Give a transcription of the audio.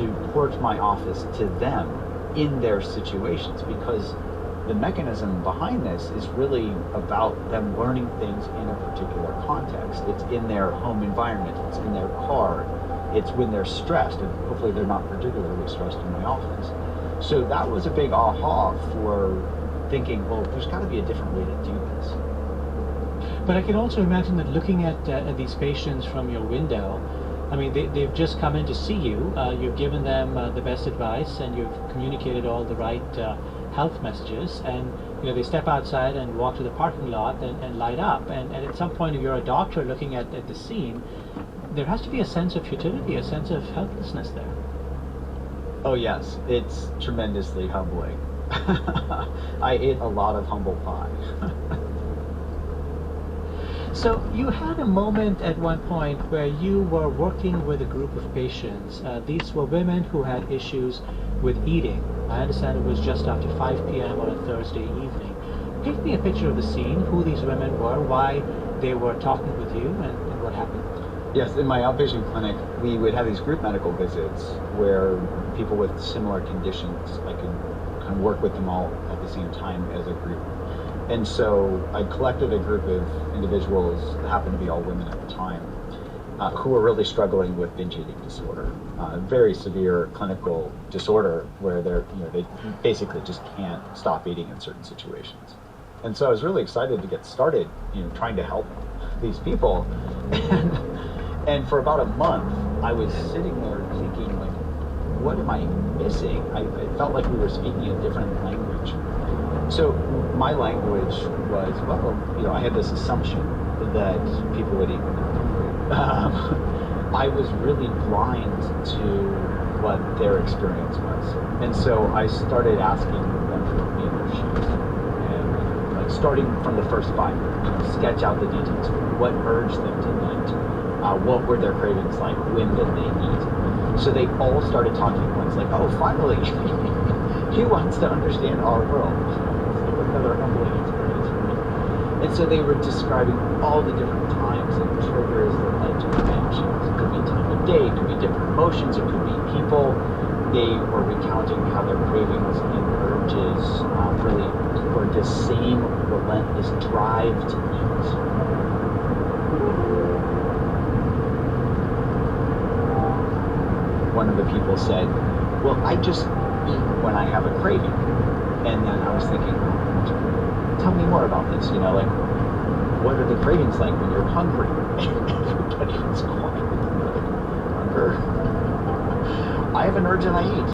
to port my office to them in their situations, because the mechanism behind this is really about them learning things in a particular context. It's in their home environment, it's in their car, it's when they're stressed, and hopefully they're not particularly stressed in my office. So that was a big aha for thinking, well, there's got to be a different way to do this. But I can also imagine that looking at these patients from your window, I mean, they've just come in to see you, you've given them the best advice, and you've communicated all the right health messages, and they step outside and walk to the parking lot and light up. And at some point, if you're a doctor looking at the scene, there has to be a sense of futility, a sense of helplessness there. Oh yes, it's tremendously humbling. I ate a lot of humble pie. So you had a moment at one point where you were working with a group of patients. These were women who had issues with eating. I understand it was just after 5 p.m. on a Thursday evening. Paint me a picture of the scene, who these women were, why they were talking with you, and what happened. Yes, in my outpatient clinic, we would have these group medical visits where people with similar conditions, I could kind of work with them all at the same time as a group. And so I collected a group of individuals that happened to be all women at the time, who were really struggling with binge eating disorder, a very severe clinical disorder where they basically just can't stop eating in certain situations. And so I was really excited to get started, trying to help these people. And for about a month, I was sitting there thinking, like, what am I missing? It felt like we were speaking a different language. So my language was, I had this assumption that people would eat when they're hungry. I was really blind to what their experience was. And so I started asking them to put me in their shoes. And like starting from the first bite, sketch out the details. What urged them to eat? What were their cravings like? When did they eat? So they all started talking at once, like, oh, finally, he wants to understand our world. It's like another humbling experience for me. And so they were describing all the different times and triggers that led to binge. It could be time of day, it could be different emotions, it could be people. They were recounting how their cravings and urges really were the same relentless drive to eat. One of the people said, well, I just eat when I have a craving. And then I was thinking, tell me more about this, like, what are the cravings like when you're hungry? Everybody was quiet. Hunger. I have an urge and I eat.